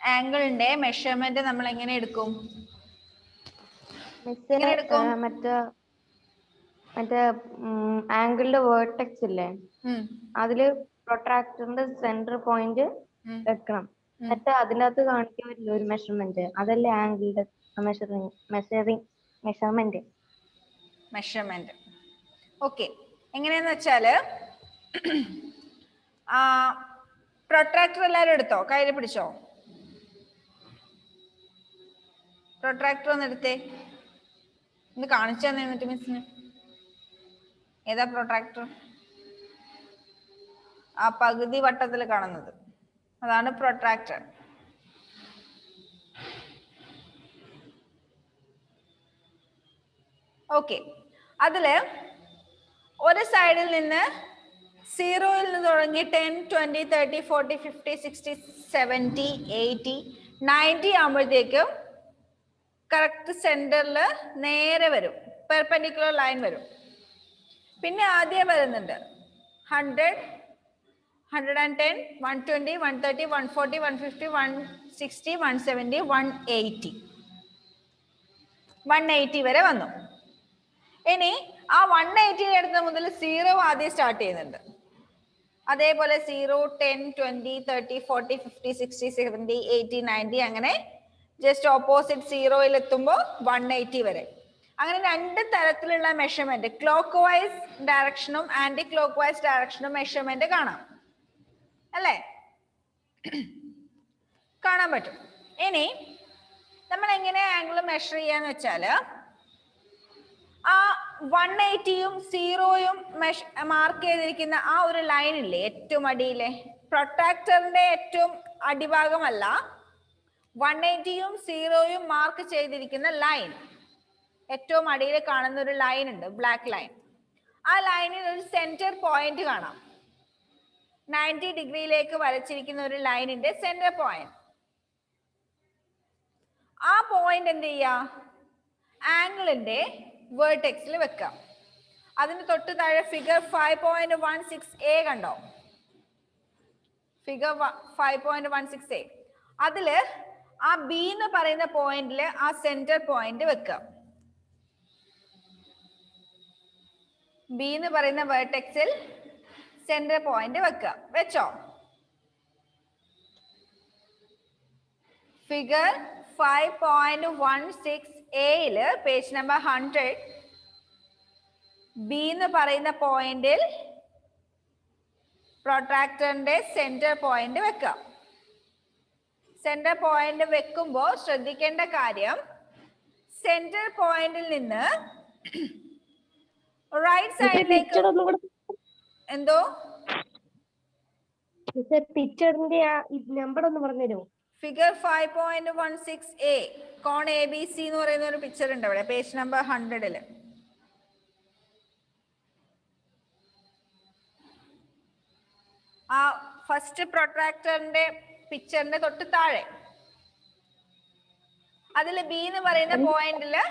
ആംഗിളിന്റെ measurement നമ്മൾ എങ്ങനെ എടുക്കും? മറ്റേ ആംഗിളിന്റെ വേർട്ടെക്സ് ഇല്ലേ, അതില് പ്രൊട്രാക്ടറിന്റെ സെന്റർ പോയിന്റ് വെക്കണം. എന്നിട്ട് അതിനകത്ത് കാണിക്കാൻ പറ്റില്ല ഒരു മെഷർമെന്റ്, അതല്ലേ ആംഗിളിന്റെ മെഷർമെന്റ്. ഓക്കെ, എങ്ങനെയാന്ന് വെച്ചാല് പ്രൊട്രാക്ടർ എല്ലാവരും എടുത്തോ? കയ്യിൽ പിടിച്ചോ? പ്രൊട്രാക്ടർ ഒന്ന് എടുത്തേ, ഒന്ന് കാണിച്ചു തന്നെ എന്നിട്ട് മിസ്സിന്. ഏതാ പ്രൊട്രാക്ടർ? ആ പകുതി വട്ടത്തിൽ കാണുന്നത്, അതാണ് പ്രൊട്രാക്ടർ. ഓക്കെ, അതില് ഒരു സൈഡിൽ നിന്ന് 0-ൽ നിന്ന് തുടങ്ങി 10, 20, 30, 40, 50, 60, 70, 80, 90 ആകുമ്പോഴത്തേക്കും കറക്റ്റ് സെന്ററിൽ നേരെ വരും, പെർപെൻഡിക്കുലർ ലൈൻ വരും. പിന്നെ ആദ്യം വരുന്നുണ്ട് 100, 110, 120, 130, 140, 150, 160, 170, 180. 180 വരെ വന്നു. ഇനി ആ 180 അടുത്ത മുതൽ 0 ആദ്യം സ്റ്റാർട്ട് ചെയ്യുന്നുണ്ട്. അതേപോലെ 0, 10, 20, 30, 40, 50, 60, 70, 80, 90 അങ്ങനെ ജസ്റ്റ് ഓപ്പോസിറ്റ് 0-ൽ എത്തുമ്പോൾ 180 വരെ. അങ്ങനെ രണ്ട് തരത്തിലുള്ള മെഷർമെന്റ്, ക്ലോക്ക് വൈസ് ഡയറക്ഷനും ആന്റി ക്ലോക്ക് വൈസ് ഡയറക്ഷനും മെഷർമെന്റ് കാണാം അല്ലേ? കാണാൻ പറ്റും. ഇനി നമ്മൾ എങ്ങനെ ആംഗിൾ മെഷർ ചെയ്യാന്ന് വെച്ചാല് ആ 180-യും 0-യും മാർക്ക് ചെയ്തിരിക്കുന്ന ആ ഒരു ലൈൻ ഇല്ലേ ഏറ്റവും അടിയിലെ, പ്രൊട്രാക്ടറിന്റെ ഏറ്റവും അടിഭാഗമല്ല, 180-യും 0-യും മാർക്ക് ചെയ്തിരിക്കുന്ന ലൈൻ, ഏറ്റവും അടിയിൽ കാണുന്ന ഒരു ലൈൻ ഉണ്ട്, ബ്ലാക്ക് ലൈൻ. ആ ലൈനിൽ ഒരു സെന്റർ പോയിന്റ് കാണാം. 90 ഡിഗ്രിയിലേക്ക് വരച്ചിരിക്കുന്ന ഒരു ലൈനിന്റെ സെന്റർ പോയിന്റ്. ആ പോയിന്റ് എന്ത് ചെയ്യാ? ആംഗിളിന്റെ വേർട്ടെക്സിൽ വെക്കാം. അതിന് തൊട്ട് താഴെ ഫിഗർ 5.16a കണ്ടോ? ഫിഗർ 5.16a, അതില് ആ ബി എന്ന് പറയുന്ന പോയിന്റില് ആ സെന്റർ പോയിന്റ് വെക്കാം. ബി എന്ന് പറയുന്ന വേർട്ടെക്സിൽ സെന്റർ പോയിന്റ് വെക്കാം. വെച്ചോ? ഫിഗർ 5.16a-യില് പേജ് നമ്പർ 100 ബി എന്ന് പറയുന്ന പോയിന്റിൽ പ്രൊട്രാക്ടറിന്റെ സെന്റർ പോയിന്റ് വെക്കാം. സെന്റർ പോയിന്റ് വെക്കുമ്പോൾ ശ്രദ്ധിക്കേണ്ട കാര്യം, സെന്റർ പോയിന്റിൽ നിന്ന് റൈറ്റ് സൈഡിലേക്ക്, എന്തോ പിക്ചറിന്റെ നമ്പർ ഒന്ന് പറഞ്ഞുതരുമോ? Figure 5.16a cone A B C എന്ന് പറയുന്ന ഒരു പിക്ചർ ഉണ്ട് അവിടെ, പേജ് നമ്പർ 100-ല്. ആ ഫസ്റ്റ് പ്രൊട്രാക്ടറിന്റെ പിക്ചറിന്റെ തൊട്ട് താഴെ അതിൽ ബി എന്ന് പറയുന്ന പോയിന്റില്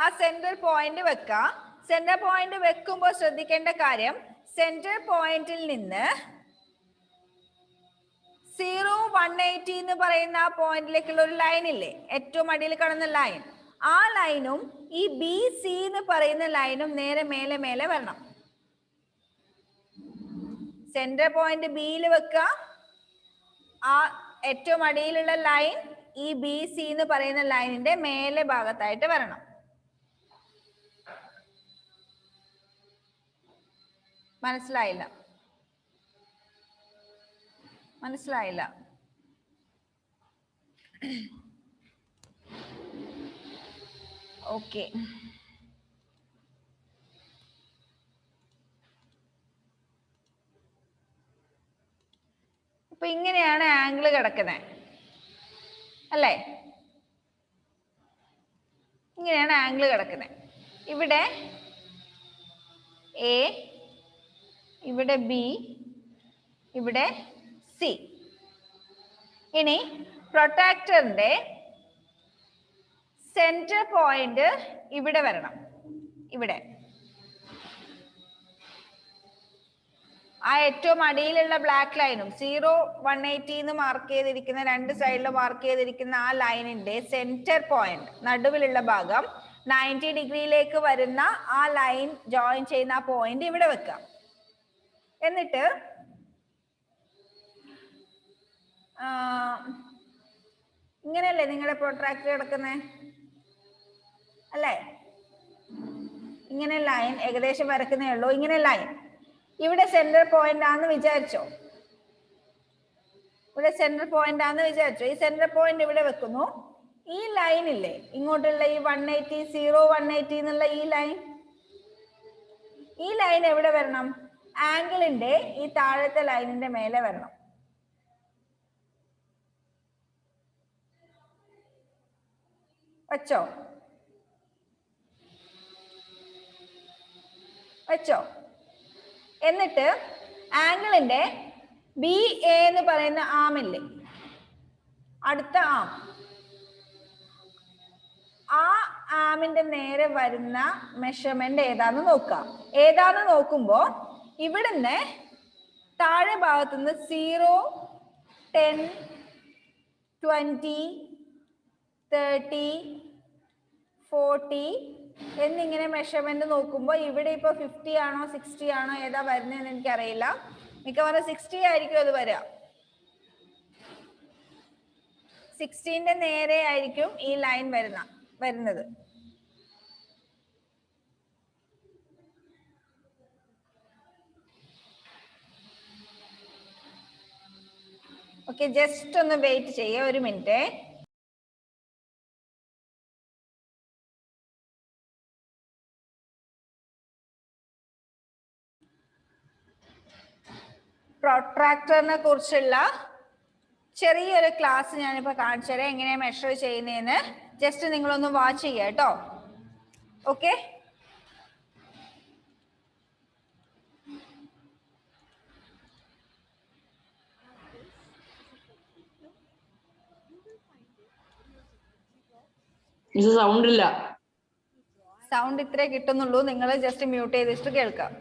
ആ സെന്റർ പോയിന്റ് വെക്കാം. സെന്റർ പോയിന്റ് വെക്കുമ്പോൾ ശ്രദ്ധിക്കേണ്ട കാര്യം, സെന്റർ പോയിന്റിൽ നിന്ന് 0, 180 എന്ന് പറയുന്ന ആ പോയിന്റിലേക്കുള്ള ഒരു ലൈൻ ഇല്ലേ, ഏറ്റവും അടിയിൽ കാണുന്ന ലൈൻ, ആ ലൈനും ഈ ബി സി എന്ന് പറയുന്ന ലൈനും നേരെ മേലെ മേലെ വരണം. സെന്റർ പോയിന്റ് ബിയിൽ വെക്കുക, ആ ഏറ്റവും അടിയിലുള്ള ലൈൻ ഈ ബി സി എന്ന് പറയുന്ന ലൈനിന്റെ മേലെ ഭാഗത്തായിട്ട് വരണം. മനസ്സിലായില്ല? മനസ്സിലായില്ല? ഓക്കെ, അപ്പൊ ഇങ്ങനെയാണ് ആംഗിൾ കിടക്കുന്നത് അല്ലേ? ഇങ്ങനെയാണ് ആംഗിൾ കിടക്കുന്നത്. ഇവിടെ എ, ഇവിടെ ബി, ഇവിടെ സി. ഇനി പ്രൊട്രാക്ടറിന്റെ സെന്റർ പോയിന്റ് ഇവിടെ വരണം, ഇവിടെ. ആ ഏറ്റവും അടിയിലുള്ള ബ്ലാക്ക് ലൈനും 0 180 എന്ന് മാർക്ക് ചെയ്തിരിക്കുന്ന രണ്ട് സൈഡിൽ മാർക്ക് ചെയ്തിരിക്കുന്ന ആ ലൈനിന്റെ സെന്റർ പോയിന്റ് നടുവിലുള്ള ഭാഗം 90 ഡിഗ്രിയിലേക്ക് വരുന്ന ആ ലൈൻ ജോയിൻ ചെയ്യുന്ന ആ പോയിന്റ് ഇവിടെ വെക്കാം. എന്നിട്ട് ഇങ്ങനെയല്ലേ നിങ്ങളുടെ പ്രൊട്രാക്ടർ കിടക്കുന്നേ അല്ലേ? ഇങ്ങനെ ലൈൻ ഏകദേശം വരക്കുന്നേ ഉള്ളൂ. ഇങ്ങനെ ലൈൻ ഇവിടെ സെന്റർ പോയിന്റ് ആണെന്ന് വിചാരിച്ചോ. ഇവിടെ സെന്റർ പോയിന്റ് ആണെന്ന് വിചാരിച്ചോ. ഈ സെന്റർ പോയിന്റ് ഇവിടെ വെക്കുന്നു. ഈ ലൈൻ ഇല്ലേ ഇങ്ങോട്ടുള്ള ഈ 180 180 എന്നുള്ള ഈ ലൈൻ എവിടെ വരണം? ആംഗിളിന്റെ ഈ താഴത്തെ ലൈനിന്റെ മേലെ വരണം. വെച്ചോ? എന്നിട്ട് ആംഗിളിന്റെ ബി എ എന്ന് പറയുന്ന ആമില്ലേ, അടുത്ത ആം, ആ ആമിന്റെ നേരെ വരുന്ന മെഷർമെന്റ് ഏതാന്ന് നോക്കാം. ഏതാന്ന് നോക്കുമ്പോ ഇവിടുന്ന് താഴെ ഭാഗത്തുനിന്ന് 0 10 20 30 40 എന്നിങ്ങനെ മെഷർമെന്റ് നോക്കുമ്പോൾ ഇവിടെ ഇപ്പൊ 50 ആണോ 60 ആണോ ഏതാ വരുന്നതെന്ന് എനിക്കറിയില്ല. മിക്കവാറും 60 ആയിരിക്കും അത് വരിക. 60ന്റെ നേരെ ആയിരിക്കും ഈ ലൈൻ വരുന്നത്. ഓക്കെ, ജസ്റ്റ് ഒന്ന് വെയിറ്റ് ചെയ്യേ, ഒരു മിനിറ്റ്. പ്രൊട്രാക്ടറിനെ കുറിച്ചുള്ള ചെറിയൊരു ക്ലാസ് ഞാനിപ്പോ കാണിച്ചു തരാം, എങ്ങനെയാ മെഷർ ചെയ്യുന്നതെന്ന്. ജസ്റ്റ് നിങ്ങളൊന്ന് വാച്ച് ചെയ്യുക കേട്ടോ. ഓക്കെ, സൗണ്ട് ഇല്ല. സൗണ്ട് ഇത്രേ കിട്ടുന്നുള്ളൂ. നിങ്ങൾ ജസ്റ്റ് മ്യൂട്ട് ചെയ്തിട്ട് കേൾക്കാം.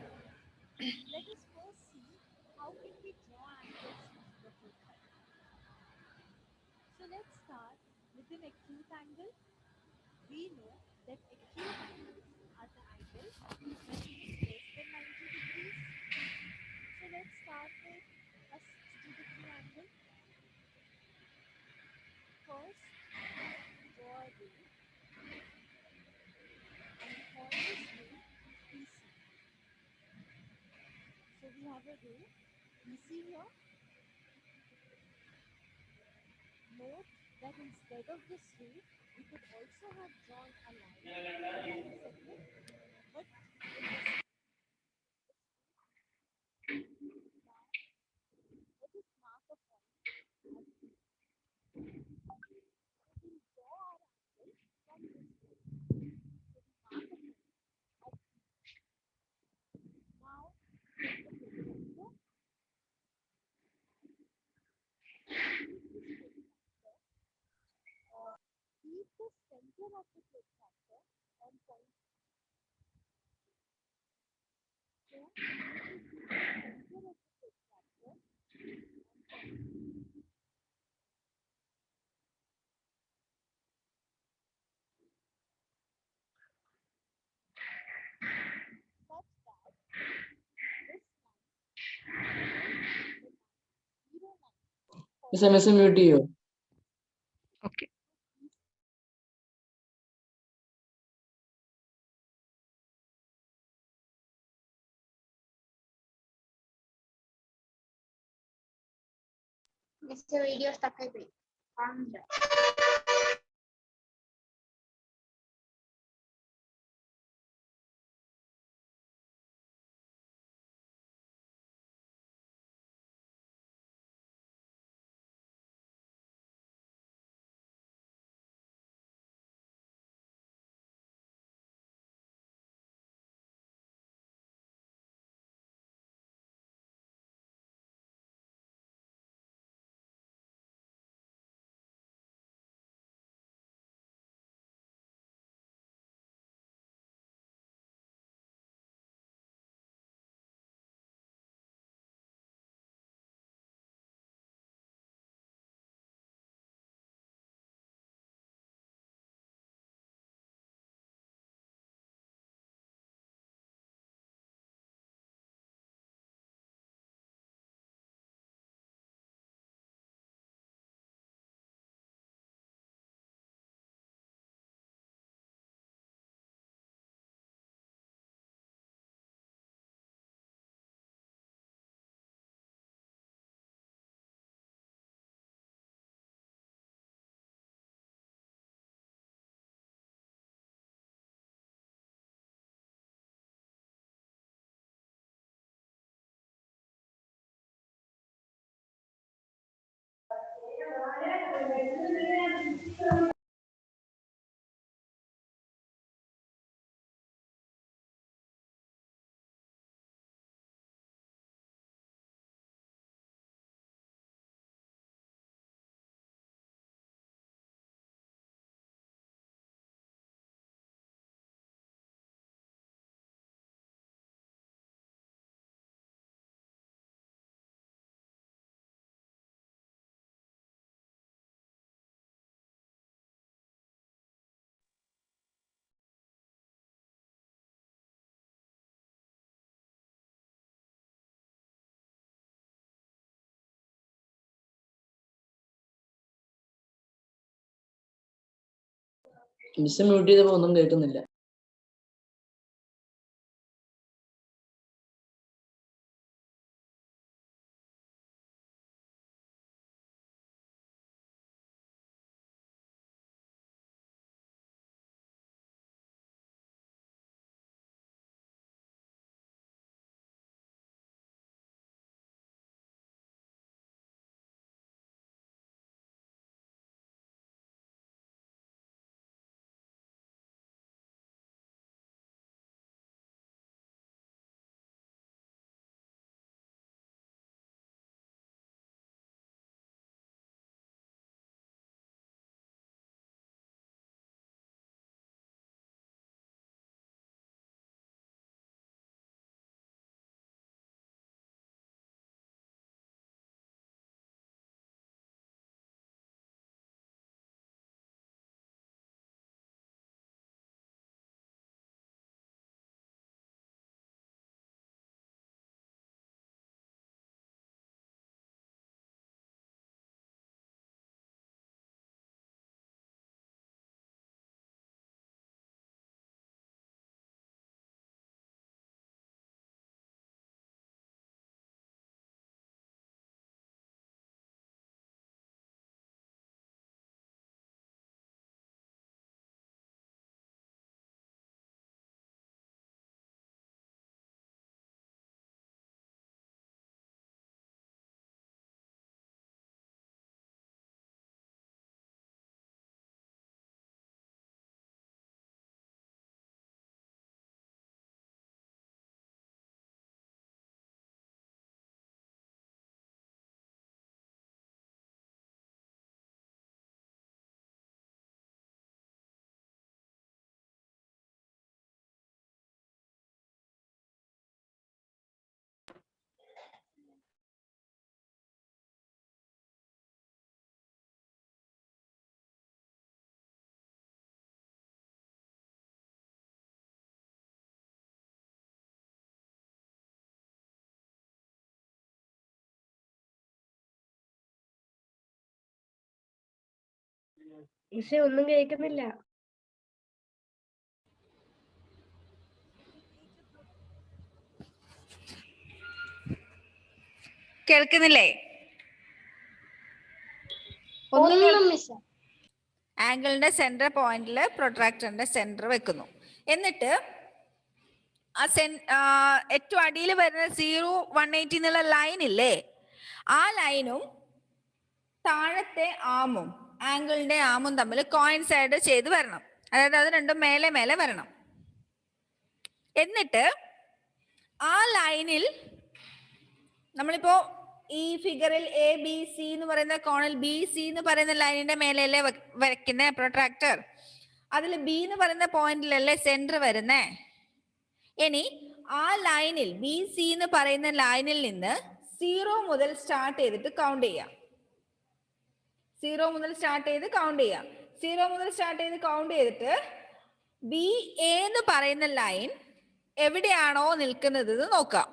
മ്യൂട്ട് ചെയ്യോ? ഓക്കെ. വീഡിയോ സ്റ്റക്ക് ആയി പോയി. മിസ് മ്യൂട്ട് ചെയ്തപ്പോ ഒന്നും കേൾക്കുന്നില്ല. മിസ്സേ ഒന്നും കേൾക്കുന്നില്ല. കേൾക്കുന്നില്ലേ? ആംഗിളിന്റെ സെന്റർ പോയിന്റിൽ പ്രൊട്രാക്ടറിന്റെ സെന്റർ വെക്കുന്നു. എന്നിട്ട് ഏറ്റവും അടിയിൽ വരുന്ന 0-180 എന്നുള്ള ലൈൻ ഇല്ലേ, ആ ലൈനും താഴത്തെ ആമും ആംഗിളിന്റെ ആമും തമ്മിൽ കോയിൻസൈഡ് ചെയ്ത് വരണം. അതായത് അത് രണ്ടും മേലെ മേലെ വരണം. എന്നിട്ട് ആ ലൈനിൽ നമ്മളിപ്പോ ഈ ഫിഗറിൽ എ ബി സി എന്ന് പറയുന്ന കോണിൽ ബി സി എന്ന് പറയുന്ന ലൈനിന്റെ മേലെയല്ലേ വരയ്ക്കുന്ന പ്രൊട്രാക്ടർ. അതിൽ ബി എന്ന് പറയുന്ന പോയിന്റിലല്ലേ സെന്റർ വരുന്നേ. ഇനി ആ ലൈനിൽ ബി സി എന്ന് പറയുന്ന ലൈനിൽ നിന്ന് 0 മുതൽ സ്റ്റാർട്ട് ചെയ്തിട്ട് കൗണ്ട് ചെയ്യാം. 0 മുതൽ സ്റ്റാർട്ട് ചെയ്ത് കൗണ്ട് ചെയ്യാം. 0 മുതൽ സ്റ്റാർട്ട് ചെയ്ത് കൗണ്ട് ചെയ്തിട്ട് ബി എ എന്ന് പറയുന്ന ലൈൻ എവിടെയാണോ നിൽക്കുന്നത് നോക്കാം.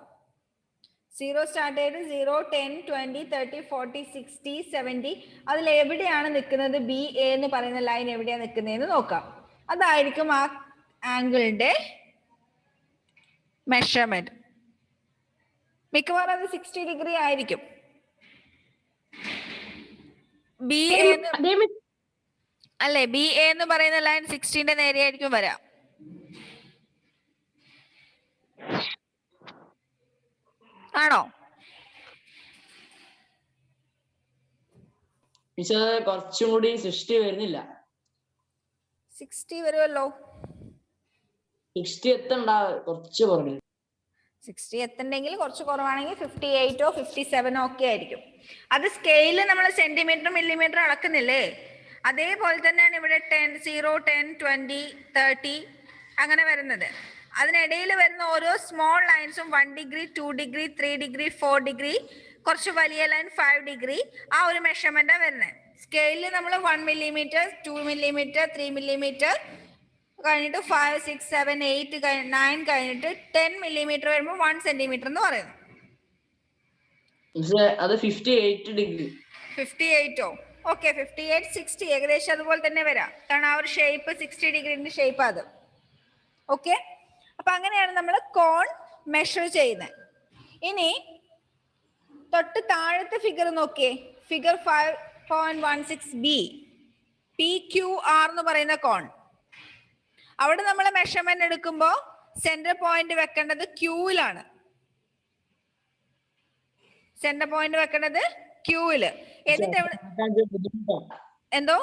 0 സ്റ്റാർട്ട് ചെയ്ത് 0, 10, 20, 30, 40, 60, 70 അതിൽ എവിടെയാണ് നിൽക്കുന്നത്, ബി എ എന്ന് പറയുന്ന ലൈൻ എവിടെയാണ് നിൽക്കുന്നതെന്ന് നോക്കാം. അതായിരിക്കും ആ ആംഗിളിന്റെ മെഷർമെന്റ്. മിക്കവാറും അത് 60 ഡിഗ്രി ആയിരിക്കും. ബി എ അല്ലെ, ബി എ എന്ന് പറയുന്ന ലൈൻ 60ന്റെ നേരെയായിരിക്കും വരാം. ആണോ? മിസ് കുറച്ചും കൂടി 60 വരുന്നില്ല. 60 വരുമല്ലോ. 60 എത്തണ്ട, കുറച്ച് കുറഞ്ഞു. 60 എത്തണ്ടെങ്കിൽ കുറച്ച് കുറവാണെങ്കിൽ 58ഓ 57ഓ ഒക്കെ ആയിരിക്കും. അത് സ്കെയില് നമ്മൾ സെന്റിമീറ്റർ മില്ലിമീറ്റർ അളക്കുന്നില്ലേ, അതേപോലെ തന്നെയാണ് ഇവിടെ 10, 0, 10, 20, 30 അങ്ങനെ വരുന്നത്. അതിനിടയിൽ വരുന്ന ഓരോ സ്മോൾ ലൈൻസും 1 ഡിഗ്രി, 2 ഡിഗ്രി, 3 ഡിഗ്രി, 4 ഡിഗ്രി, കുറച്ച് വലിയ ലൈൻ 5 ഡിഗ്രി, ആ ഒരു മെഷർമെന്റാണ് വരുന്നത്. സ്കെയിലിൽ നമ്മൾ 1 മില്ലിമീറ്റർ, 2 മില്ലിമീറ്റർ, 3 മില്ലിമീറ്റർ കഴിഞ്ഞിട്ട് 5, 6, 7, 8, 9 കഴിഞ്ഞിട്ട് 10 മില്ലിമീറ്റർ വരുമ്പോൾ 1 സെന്റിമീറ്റർ എന്ന് പറയുന്നു. അത് 58 ഡിഗ്രി. 58ഓ? ഓക്കെ, 58, 60 ഏകദേശം അതുപോലെ തന്നെ വരാം, കാരണം ആ ഒരു ഷേപ്പ് 60 ഡിഗ്രിന്റെ ഷേപ്പ് അത്. ഓക്കെ, അപ്പൊ അങ്ങനെയാണ് നമ്മൾ കോൺ മെഷർ ചെയ്യുന്നത്. ഇനി തൊട്ട് താഴത്തെ ഫിഗർ നോക്കിയേ, ഫിഗർ 5.16b, PQR എന്ന് പറയുന്ന കോൺ. അവിടെ നമ്മൾ മെഷർമെന്റ് എടുക്കുമ്പോൾ സെന്റർ പോയിന്റ് വെക്കേണ്ടത് ക്യൂവിലാണ്. സെന്റർ പോയിന്റ് വെക്കേണ്ടത് ക്യൂവില്. എന്നിട്ട് എന്തോ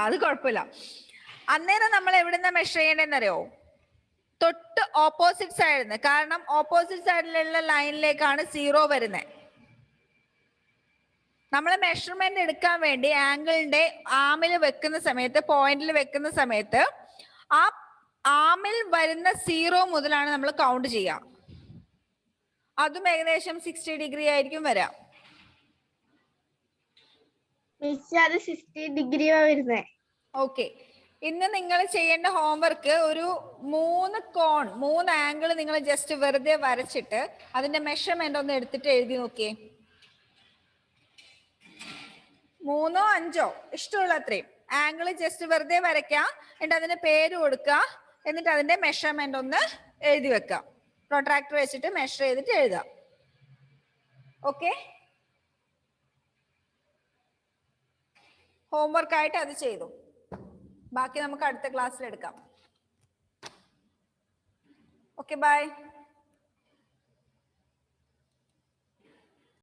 അത് കുഴപ്പമില്ല. അന്നേരം നമ്മൾ എവിടുന്ന മെഷർ ചെയ്യേണ്ടതെന്ന് അറിയോ? തൊട്ട് ഓപ്പോസിറ്റ് സൈഡിൽ, കാരണം ഓപ്പോസിറ്റ് സൈഡിലുള്ള ലൈനിലേക്കാണ് 0 വരുന്നത്. നമ്മൾ മെഷർമെന്റ് എടുക്കാൻ വേണ്ടി ആംഗിളിന്റെ ആമിൽ വെക്കുന്ന സമയത്ത്, പോയിന്റിൽ വെക്കുന്ന സമയത്ത് ആ ആമിൽ വരുന്ന 0 മുതലാണ് നമ്മൾ കൗണ്ട് ചെയ്യുക. അതും ഏകദേശം 60 ഡിഗ്രി ആയിരിക്കും വരാം. അത് 60 ഡിഗ്രി വരുന്നേ. ഓക്കെ, ഇന്ന് നിങ്ങൾ ചെയ്യേണ്ട ഹോംവർക്ക് ഒരു 3 കോൺ, 3 ആംഗിൾ നിങ്ങൾ ജസ്റ്റ് വെറുതെ വരച്ചിട്ട് അതിന്റെ മെഷർമെന്റ് ഒന്ന് എടുത്തിട്ട് എഴുതി നോക്കിയേ. 3ഓ 5ഓ ഇഷ്ടമുള്ള അത്രയും ആംഗിൾ ജസ്റ്റ് വെറുതെ വരയ്ക്കാം, എന്നിട്ട് അതിന് പേര് കൊടുക്കുക, എന്നിട്ട് അതിന്റെ മെഷർമെന്റ് ഒന്ന് എഴുതി വെക്കാം. പ്രൊട്രാക്ടർ വെച്ചിട്ട് മെഷർ ചെയ്തിട്ട് എഴുതാം. ഓക്കെ, ഹോംവർക്ക് ആയിട്ട് അത് ചെയ്തു. ബാക്കി നമുക്ക് അടുത്ത ക്ലാസ്സിൽ എടുക്കാം. Okay, by.